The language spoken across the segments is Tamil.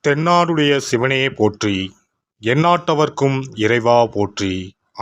தென்னாடுடைய சிவனே போற்றி, எந்நாட்டவர்க்கும் இறைவா போற்றி.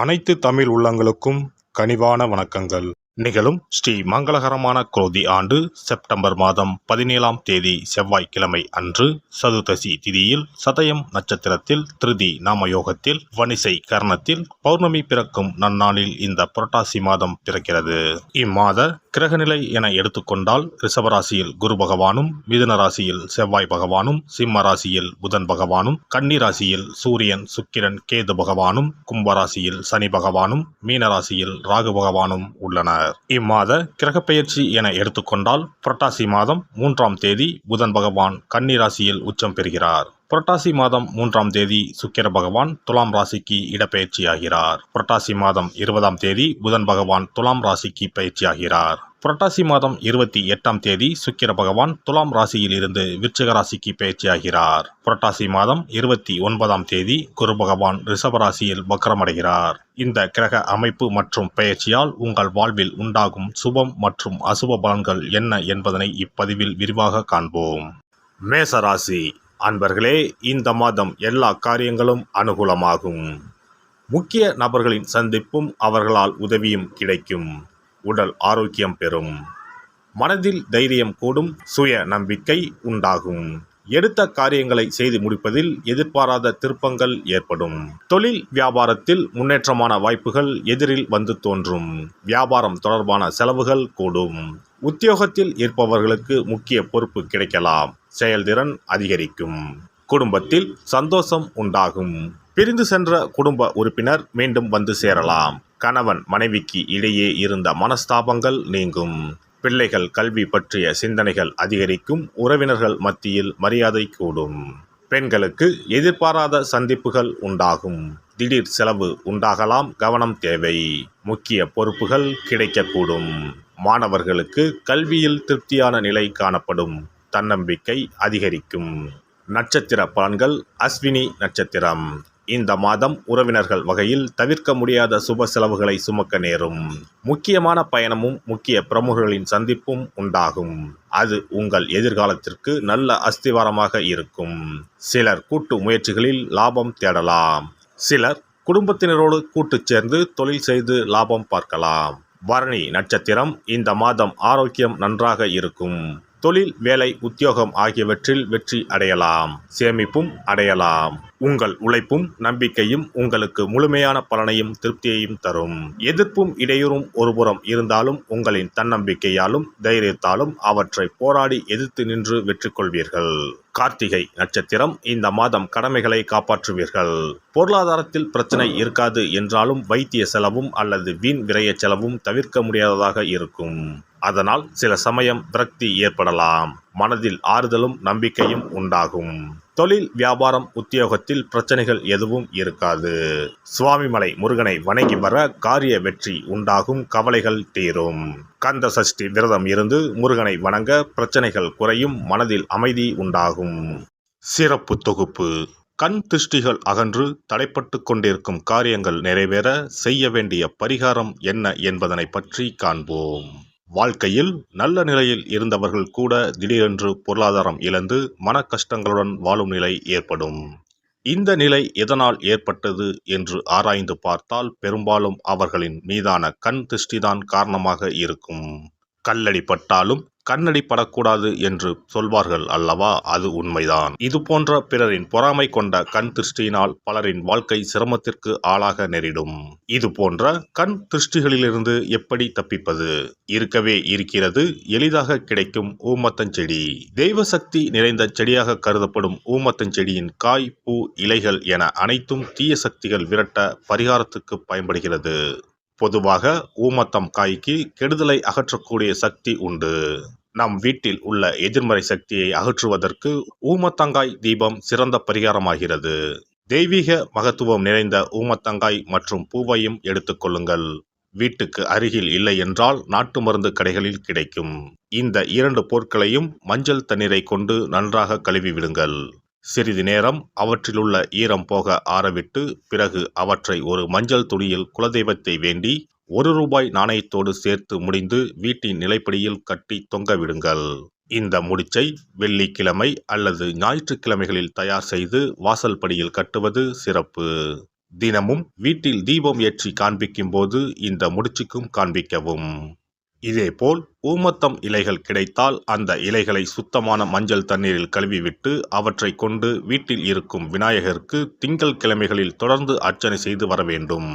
அனைத்து தமிழ் உள்ளங்களுக்கும் கனிவான வணக்கங்கள். நிகழும் ஸ்ரீ மங்களகரமான குரோதி ஆண்டு செப்டம்பர் மாதம் 17ஆம் தேதி செவ்வாய்க்கிழமை அன்று சதுர்தசி திதியில் சதயம் நட்சத்திரத்தில் திருதி நாமயோகத்தில் வணிசை கரணத்தில் பௌர்ணமி பிறக்கும் நன்னாளில் இந்த புரட்டாசி மாதம் பிறக்கிறது. இம்மாத கிரகநிலை என எடுத்துக்கொண்டால் ரிஷபராசியில் குரு பகவானும், மிதுன ராசியில் செவ்வாய் பகவானும், சிம்ம ராசியில் புதன் பகவானும், கன்னி ராசியில் சூரியன் சுக்கிரன் கேது பகவானும், கும்பராசியில் சனி பகவானும், மீனராசியில் ராகு பகவானும் உள்ளனர். இம்மாத கிரகப்பெயர்ச்சி என எடுத்துக்கொண்டால் புரட்டாசி மாதம் 3ஆம் தேதி புதன் பகவான் கன்னி ராசியில் உச்சம் பெறுகிறார். புரட்டாசி மாதம் 3ஆம் தேதி சுக்கிர பகவான் துலாம் ராசிக்கு இடப்பெயர்ச்சியாகிறார். புரட்டாசி மாதம் 20ஆம் தேதி புதன் பகவான் துலாம் ராசிக்கு பயிற்சியாகிறார். புரட்டாசி மாதம் 28ஆம் தேதி சுக்கிர பகவான் துலாம் ராசியில் இருந்து விருச்சிக ராசிக்கு பயிற்சியாகிறார். புரட்டாசி மாதம் 29ஆம் தேதி குரு பகவான் ரிஷபராசியில் வக்ரமடைகிறார். இந்த கிரக அமைப்பு மற்றும் பெயர்ச்சியால் உங்கள் வாழ்வில் உண்டாகும் சுபம் மற்றும் அசுப பலன்கள் என்ன என்பதனை இப்பதிவில் விரிவாக காண்போம். மேசராசி அன்பர்களே, இந்த மாதம் எல்லா காரியங்களும் அனுகூலமாகும். முக்கிய நபர்களின் சந்திப்பும் அவர்களால் உதவியும் கிடைக்கும். உடல் ஆரோக்கியம் பெறும். மனதில் தைரியம் கூடும். சுய நம்பிக்கை உண்டாகும். எடுத்த காரியங்களை செய்து முடிப்பதில் எதிர்பாராத திருப்பங்கள் ஏற்படும். தொழில் வியாபாரத்தில் முன்னேற்றமான வாய்ப்புகள் எதிரில் வந்து தோன்றும். வியாபாரம் தொடர்பான செலவுகள் கூடும். உத்தியோகத்தில் இருப்பவர்களுக்கு முக்கிய பொறுப்பு கிடைக்கலாம். செயல்திறன் அதிகரிக்கும். குடும்பத்தில் சந்தோஷம் உண்டாகும். பிரிந்து சென்ற குடும்ப உறுப்பினர் மீண்டும் வந்து சேரலாம். கணவன் மனைவிக்கு இடையே இருந்த மனஸ்தாபங்கள் நீங்கும். பிள்ளைகள் கல்வி பற்றிய சிந்தனைகள் அதிகரிக்கும். உறவினர்கள் மத்தியில் மரியாதை கூடும். பெண்களுக்கு எதிர்பாராத சந்திப்புகள் உண்டாகும். திடீர் செலவு உண்டாகலாம். கவனம் தேவை. முக்கிய பொறுப்புகள் கிடைக்கக்கூடும். மாணவர்களுக்கு கல்வியில் திருப்தியான நிலை காணப்படும். தன்னம்பிக்கை அதிகரிக்கும். நட்சத்திர பலன்கள். அஸ்வினி நட்சத்திரம். இந்த மாதம் உறவினர்கள் வகையில் தவிர்க்க முடியாத சுப செலவுகளை சுமக்க நேரும். முக்கியமான பயணமும் முக்கிய பிரமுகர்களின் சந்திப்பும் உண்டாகும். அது உங்கள் எதிர்காலத்திற்கு நல்ல அஸ்திவாரமாக இருக்கும். சிலர் கூட்டு முயற்சிகளில் லாபம் தேடலாம். சிலர் குடும்பத்தினரோடு கூட்டு சேர்ந்து தொழில் செய்து லாபம் பார்க்கலாம். பரணி நட்சத்திரம். இந்த மாதம் ஆரோக்கியம் நன்றாக இருக்கும். தொழில், வேலை, உத்தியோகம் ஆகியவற்றில் வெற்றி அடையலாம். சேமிப்பும் அடையலாம். உங்கள் உழைப்பும் நம்பிக்கையும் உங்களுக்கு முழுமையான பலனையும் திருப்தியையும் தரும். எதிர்ப்பும் இடையூறும் ஒருபுறம் இருந்தாலும் உங்களின் தன்னம்பிக்கையாலும் தைரியத்தாலும் அவற்றை போராடி எதிர்த்து நின்று வெற்றி கொள்வீர்கள். கார்த்திகை நட்சத்திரம். இந்த மாதம் கடமைகளை காப்பாற்றுவீர்கள். பொருளாதாரத்தில் பிரச்சனை இருக்காது என்றாலும் வைத்திய செலவும் அல்லது வீண் விரய செலவும் தவிர்க்க முடியாததாக இருக்கும். அதனால் சில சமயம் விரக்தி ஏற்படலாம். மனதில் ஆறுதலும் நம்பிக்கையும் உண்டாகும். தொழில், வியாபாரம், உத்தியோகத்தில் பிரச்சனைகள் எதுவும் இருக்காது. சுவாமிமலை முருகனை வணங்கி வர காரிய வெற்றி உண்டாகும். கவலைகள் தீரும். கந்த சஷ்டி விரதம் இருந்து முருகனை வணங்க பிரச்சனைகள் குறையும். மனதில் அமைதி உண்டாகும். சிறப்பு தொகுப்பு. கண் திருஷ்டிகள் அகன்று தடைப்பட்டு கொண்டிருக்கும் காரியங்கள் நிறைவேற செய்ய வேண்டிய பரிகாரம் என்ன என்பதனை பற்றி காண்போம். வாழ்க்கையில் நல்ல நிலையில் இருந்தவர்கள் கூட திடீரென்று பொருளாதாரம் இழந்து மன கஷ்டங்களுடன் வாழும் நிலை ஏற்படும். இந்த நிலை எதனால் ஏற்பட்டது என்று ஆராய்ந்து பார்த்தால் பெரும்பாலும் அவர்களின் மீதான கண் திருஷ்டிதான் காரணமாக இருக்கும். கல்லடி பட்டாலும் கண்ணடி படக்கூடாது என்று சொல்வார்கள் அல்லவா? அது உண்மைதான். இது போன்ற பிறரின் பொறாமை கொண்ட கண் திருஷ்டியினால் பலரின் வாழ்க்கை சிரமத்திற்கு ஆளாக நேரிடும். இது போன்ற கண் திருஷ்டிகளிலிருந்து எப்படி தப்பிப்பது? இருக்கவே இருக்கிறது. எளிதாக கிடைக்கும் ஊமத்தஞ்செடி. தெய்வ சக்தி நிறைந்த செடியாக கருதப்படும் ஊமத்தஞ்செடியின் காய், பூ, இலைகள் என அனைத்தும் தீய சக்திகள் விரட்ட பரிகாரத்துக்கு பயன்படுகிறது. பொதுவாக ஊமத்தம் காய்க்கு கெடுதலை அகற்றக்கூடிய சக்தி உண்டு. நம் வீட்டில் உள்ள எதிர்மறை சக்தியை அகற்றுவதற்கு ஊமத்தங்காய் தீபம் சிறந்த பரிகாரமாகிறது. தெய்வீக மகத்துவம் நிறைந்த ஊமத்தங்காய் மற்றும் பூவையும் எடுத்துக்கொள்ளுங்கள். வீட்டுக்கு அருகில் இல்லை என்றால் நாட்டு மருந்து கடைகளில் கிடைக்கும். இந்த 2 பொருட்களையும் மஞ்சள் தண்ணீரை கொண்டு நன்றாக கழுவி விடுங்கள். சிறிது நேரம் அவற்றிலுள்ள ஈரம் போக ஆறவிட்டு பிறகு அவற்றை ஒரு மஞ்சள் துணியில் குலதெய்வத்தை வேண்டி ₹1 நாணயத்தோடு சேர்த்து முடிந்து வீட்டின் நிலைப்படியில் கட்டி தொங்க விடுங்கள். இந்த முடிச்சை வெள்ளிக்கிழமை அல்லது ஞாயிற்றுக்கிழமைகளில் தயார் செய்து வாசல் படியில் கட்டுவது சிறப்பு. தினமும் வீட்டில் தீபம் ஏற்றி காண்பிக்கும் போது இந்த முடிச்சுக்கும் காண்பிக்கவும். இதேபோல் ஊமத்தம் இலைகள் கிடைத்தால் அந்த இலைகளை சுத்தமான மஞ்சள் தண்ணீரில் கழுவிவிட்டு அவற்றை கொண்டு வீட்டில் இருக்கும் விநாயகருக்கு திங்கள் கிழமைகளில் தொடர்ந்து அர்ச்சனை செய்து வர வேண்டும்.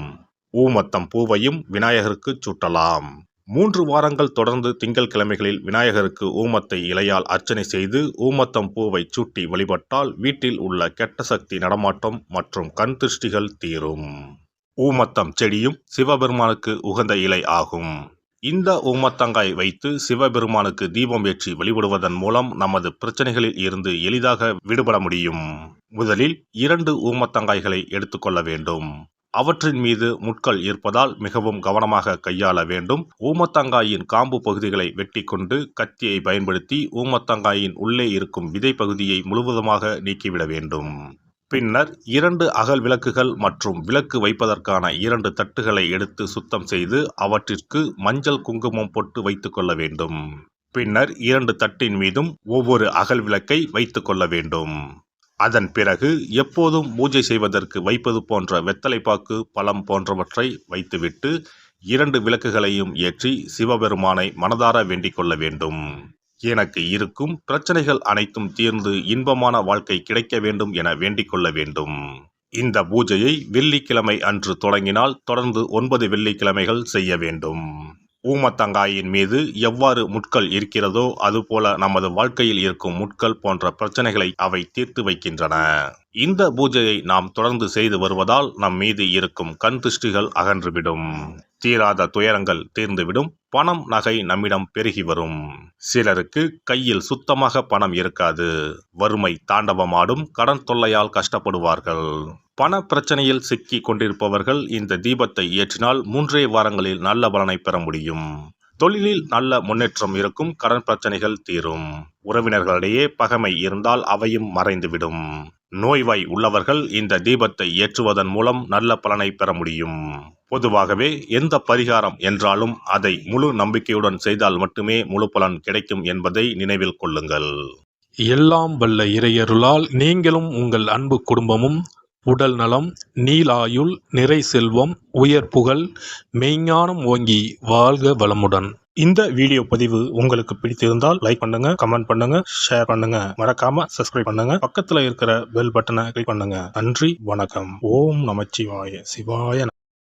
ஊமத்தம் பூவையும் விநாயகருக்கு சூட்டலாம். 3 வாரங்கள் தொடர்ந்து திங்கள் கிழமைகளில் விநாயகருக்கு ஊமத்தை இலையால் அர்ச்சனை செய்து ஊமத்தம் பூவை சூட்டி வழிபட்டால் வீட்டில் உள்ள கெட்ட சக்தி நடமாட்டம் மற்றும் கண் திருஷ்டிகள் தீரும். ஊமத்தம் செடியும் சிவபெருமானுக்கு உகந்த இலை ஆகும். இந்த ஊமத்தங்காய் வைத்து சிவபெருமானுக்கு தீபம் ஏற்றி வழிபடுவதன் மூலம் நமது பிரச்சனைகளில் இருந்து எளிதாக விடுபட முடியும். முதலில் 2 ஊமத்தங்காய்களை எடுத்துக்கொள்ள வேண்டும். அவற்றின் மீது முட்கள் இருப்பதால் மிகவும் கவனமாக கையாள வேண்டும். ஊமத்தங்காயின் காம்பு பகுதிகளை வெட்டி கொண்டு கத்தியை பயன்படுத்தி ஊமத்தங்காயின் உள்ளே இருக்கும் விதை பகுதியை முழுவதுமாக நீக்கிவிட வேண்டும். பின்னர் 2 அகல் விளக்குகள் மற்றும் விளக்கு வைப்பதற்கான 2 தட்டுகளை எடுத்து சுத்தம் செய்து அவற்றிற்கு மஞ்சள் குங்குமம் போட்டு வைத்துக் கொள்ள வேண்டும். பின்னர் 2 தட்டின் மீதும் ஒவ்வொரு அகல் விளக்கை வைத்துக் கொள்ள வேண்டும். அதன் பிறகு எப்போதும் பூஜை செய்வதற்கு வைப்பது போன்ற வெத்தலைப்பாக்கு, பழம் போன்றவற்றை வைத்துவிட்டு 2 விளக்குகளையும் ஏற்றி சிவபெருமானை மனதார வேண்டிக் கொள்ள வேண்டும். எனக்கு இருக்கும் பிரச்சனைகள் அனைத்தும் தீர்ந்து இன்பமான வாழ்க்கை கிடைக்க வேண்டும் என வேண்டிக் கொள்ள வேண்டும். இந்த பூஜையை வெள்ளிக்கிழமை அன்று தொடங்கினால் தொடர்ந்து 9 வெள்ளிக்கிழமைகள் செய்ய வேண்டும். ஊமத்தங்காயின் மீது எவ்வாறு முட்கள் இருக்கிறதோ அதுபோல நமது வாழ்க்கையில் இருக்கும் முட்கள் போன்ற பிரச்சனைகளை அவை தீர்த்து வைக்கின்றன. இந்த பூஜையை நாம் தொடர்ந்து செய்து வருவதால் நம் மீது இருக்கும் கண் திருஷ்டிகள் அகன்றுவிடும். தீராத துயரங்கள் தீர்ந்துவிடும். பணம் நகை நம்மிடம் பெருகி வரும். சிலருக்கு கையில் சுத்தமாக பணம் இருக்காது. வறுமை தாண்டவமாடும். கடன் தொல்லையால் கஷ்டப்படுவார்கள். பண பிரச்சனையில் சிக்கி கொண்டிருப்பவர்கள் இந்த தீபத்தை ஏற்றினால் 3 வாரங்களில் நல்ல பலனை பெற முடியும். தொழிலில் நல்ல முன்னேற்றம் இருக்கும். கடன் பிரச்சனைகள் தீரும். உறவினர்களிடையே பகைமை இருந்தால் அவையும் மறைந்துவிடும். நோய்வாய் உள்ளவர்கள் இந்த தீபத்தை ஏற்றுவதன் மூலம் நல்ல பலனை பெற முடியும். பொதுவாகவே எந்த பரிகாரம் என்றாலும் அதை முழு நம்பிக்கையுடன் செய்தால் மட்டுமே முழு பலன் கிடைக்கும் என்பதை நினைவில் கொள்ளுங்கள். எல்லாம் வல்ல இறையருளால் நீங்களும் உங்கள் அன்பு குடும்பமும் உடல் நலம், நீலாயுள், நிறை செல்வம், உயர் புகழ், மெய்ஞானம் ஓங்கி வாழ்க வளமுடன். இந்த வீடியோ பதிவு உங்களுக்கு பிடித்திருந்தால் லைக் பண்ணுங்க, கமெண்ட் பண்ணுங்க, ஷேர் பண்ணுங்க, மறக்காம சப்ஸ்கிரைப் பண்ணுங்க, பக்கத்துல இருக்கிற பெல் பட்டனை கிளிக் பண்ணுங்க. நன்றி, வணக்கம். ஓம் நமச்சிவாய. சிவாய